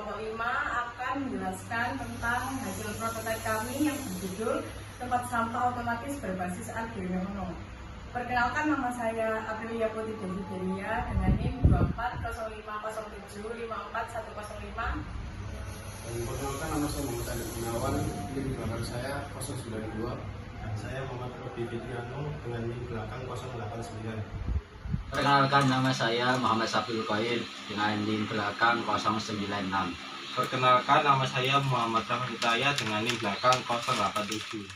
kelompok 5 akan menjelaskan tentang hasil prototipe kami yang berjudul tempat sampah otomatis berbasis Arduino Uno. Perkenalkan, nama saya Aprilia Putri Delia dengan NIM 24050754105. Perkenalkan, nama saya Muhammad Ali Gunawan, NIM belakang saya 092. Dan saya Muhammad Robi Fitriano dengan NIM belakang 089. Perkenalkan, nama saya Muhammad Safil Qair dengan NIM belakang 096. Perkenalkan, nama saya Muhammad Rahman Hidayah dengan NIM belakang 087.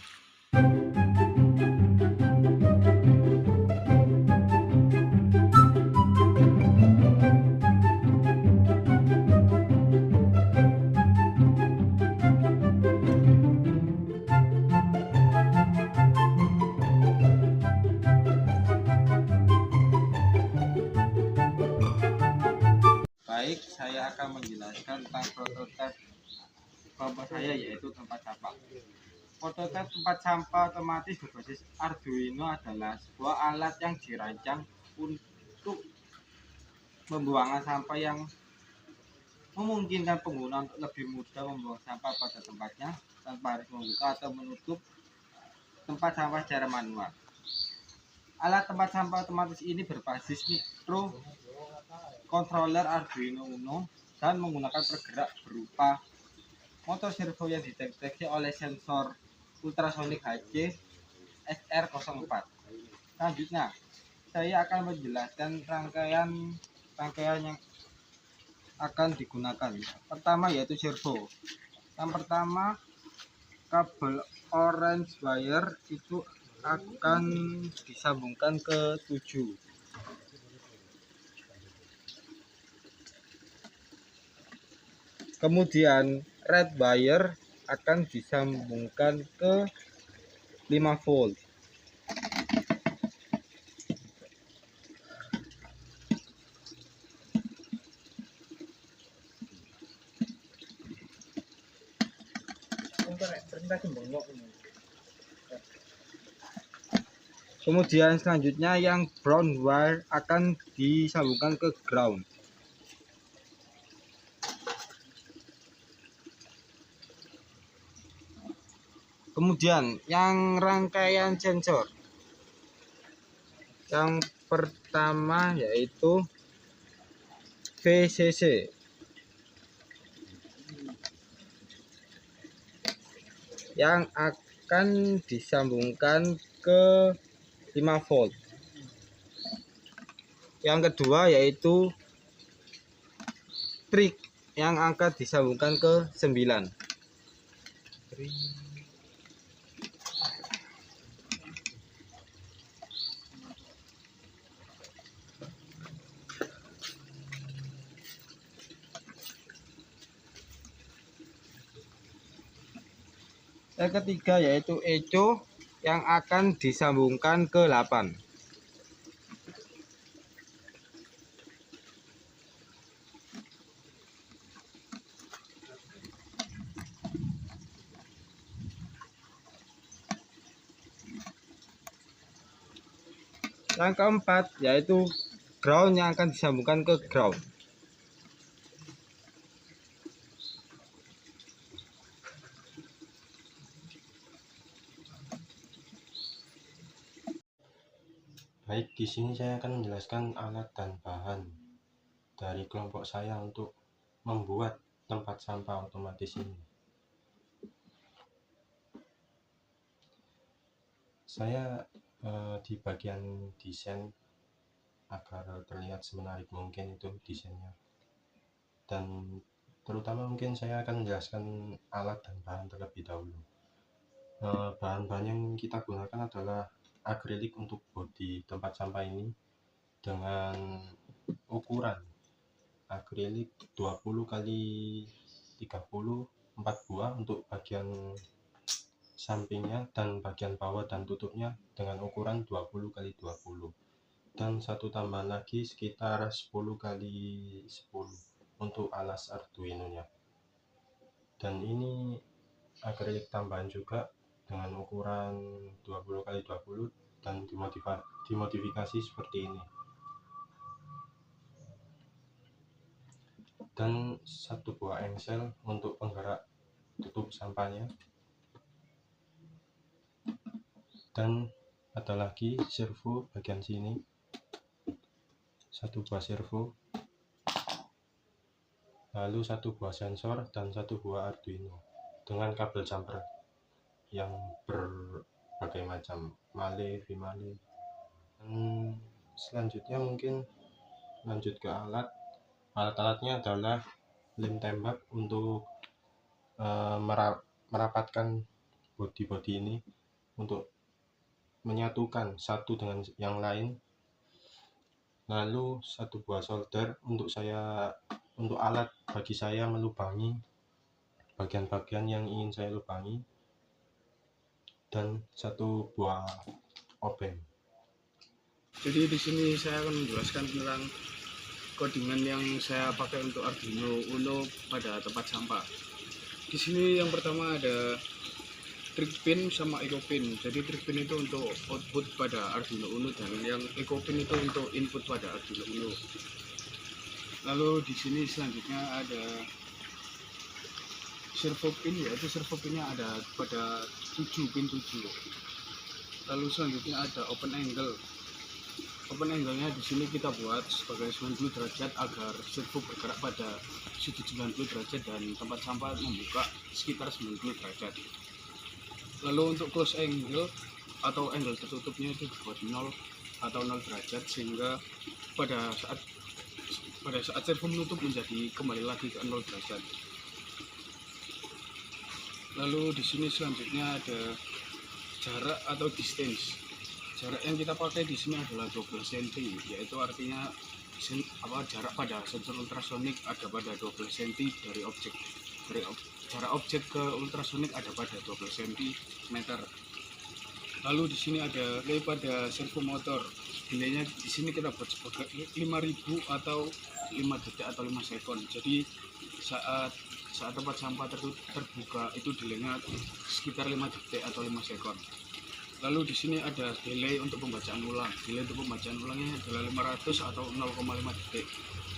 Baik, saya akan menjelaskan tentang prototipe kelompok saya, yaitu tempat sampah. Prototipe tempat sampah otomatis berbasis Arduino adalah sebuah alat yang dirancang untuk pembuangan sampah yang memungkinkan pengguna untuk lebih mudah membuang sampah pada tempatnya tanpa harus membuka atau menutup tempat sampah secara manual. Alat tempat sampah otomatis ini berbasis microcontroller Arduino Uno dan menggunakan pergerak berupa motor servo yang dideteksi oleh sensor ultrasonik HC SR04. Selanjutnya, saya akan menjelaskan rangkaian yang akan digunakan. Pertama yaitu servo. Yang pertama, kabel orange wire itu akan disambungkan ke 7. Kemudian red wire akan disambungkan ke 5 volt. Kemudian selanjutnya yang brown wire akan disambungkan ke ground. Kemudian yang rangkaian sensor. Yang pertama yaitu VCC. Yang akan disambungkan ke 5 volt. Yang kedua yaitu trig yang akan disambungkan ke 9. Yang ketiga yaitu echo yang akan disambungkan ke 8. Yang keempat yaitu ground yang akan disambungkan ke ground. Baik, di sini saya akan menjelaskan alat dan bahan dari kelompok saya untuk membuat tempat sampah otomatis ini. Saya di bagian desain agar terlihat semenarik mungkin itu desainnya, dan terutama mungkin saya akan menjelaskan alat dan bahan terlebih dahulu. Bahan-bahan yang kita gunakan adalah akrilik untuk bodi tempat sampah ini dengan ukuran akrilik 20 kali 30 4 buah untuk bagian sampingnya, dan bagian bawah dan tutupnya dengan ukuran 20 kali 20, dan satu tambahan lagi sekitar 10 kali 10 untuk alas Arduino nya. Dan ini akrilik tambahan juga dengan ukuran 20 kali 20 dan dimodifikasi seperti ini. dan satu buah engsel untuk penggerak tutup sampahnya, dan ada lagi servo bagian sini, satu buah servo, lalu satu buah sensor dan satu buah Arduino dengan kabel jumper yang berbagai macam, male, vmale. Selanjutnya mungkin lanjut ke alat-alatnya adalah lem tembak untuk merapatkan bodi-bodi ini untuk menyatukan satu dengan yang lain, lalu satu buah solder untuk alat bagi saya melubangi bagian-bagian yang ingin saya lubangi, dan satu buah obeng. Jadi di sini saya akan menjelaskan tentang codingan yang saya pakai untuk Arduino Uno pada tempat sampah. Di sini yang pertama ada trig pin sama echo pin. Jadi trig pin itu untuk output pada Arduino Uno dan yang echo pin itu untuk input pada Arduino Uno. Lalu di sini selanjutnya ada servo pin, yaitu servo pinnya ada pada 7 pin 7. Lalu selanjutnya ada open angle. Open angle-nya di sini kita buat sebagai 90 derajat agar servo bergerak pada sudut 90 derajat dan tempat sampah membuka sekitar 90 derajat. Lalu untuk close angle atau angle tertutupnya itu dibuat 0 atau 0 derajat, sehingga pada saat servo menutup menjadi kembali lagi ke 0 derajat. Lalu di sini selanjutnya ada jarak atau distance. Jarak yang kita pakai di sini adalah 12 cm, yaitu artinya jarak pada sensor ultrasonik ada pada 12 cm dari objek. Jarak objek ke ultrasonik ada pada 12 cm. Lalu di sini ada delay pada servo motor. Delaynya di sini kita buat sebagai 5000 atau 5 detik atau 5 sekon. Jadi saat tempat sampah terbuka itu delaynya sekitar 5 detik atau 5 sekon. Lalu di sini ada delay untuk pembacaan ulang. Delay untuk pembacaan ulangnya adalah 500 atau 0,5 detik.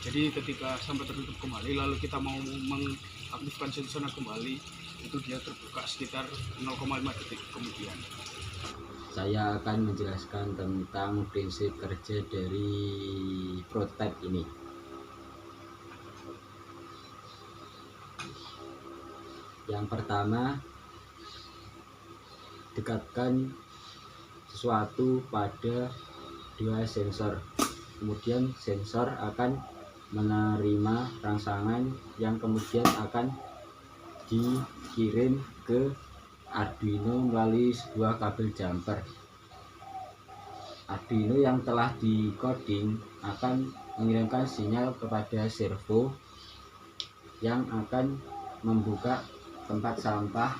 Jadi ketika sampai tertutup kembali lalu kita mau mengaktifkan sensornya kembali, itu dia terbuka sekitar 0,5 detik kemudian. Saya akan menjelaskan tentang prinsip kerja dari prototipe ini. Yang pertama, dekatkan sesuatu pada dua sensor. Kemudian sensor akan menerima rangsangan yang kemudian akan dikirim ke Arduino melalui sebuah kabel jumper. Arduino yang telah di-coding akan mengirimkan sinyal kepada servo yang akan membuka tempat sampah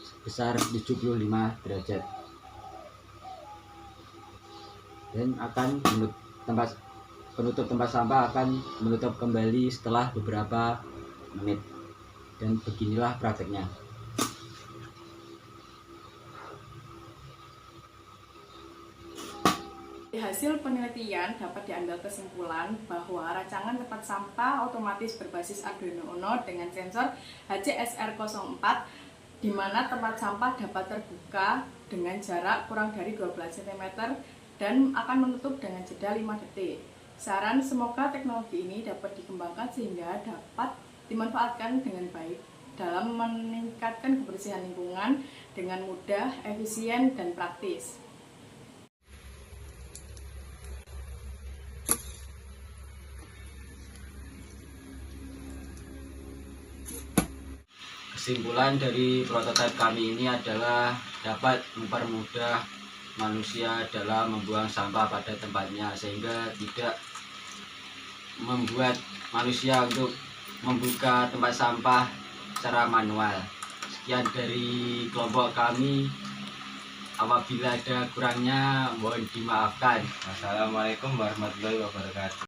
sebesar 75 derajat dan penutup tempat sampah akan menutup kembali setelah beberapa menit. Dan beginilah prakteknya. Hasil penelitian dapat diambil kesimpulan bahwa rancangan tempat sampah otomatis berbasis Arduino Uno dengan sensor HCSR04 di mana tempat sampah dapat terbuka dengan jarak kurang dari 12 cm dan akan menutup dengan jeda 5 detik. Saran, semoga teknologi ini dapat dikembangkan sehingga dapat dimanfaatkan dengan baik dalam meningkatkan kebersihan lingkungan dengan mudah, efisien, dan praktis. Kesimpulan dari prototipe kami ini adalah dapat mempermudah manusia dalam membuang sampah pada tempatnya, sehingga tidak membuat manusia untuk membuka tempat sampah secara manual. Sekian dari kelompok kami. Apabila ada kurangnya mohon dimaafkan. Wassalamualaikum warahmatullahi wabarakatuh.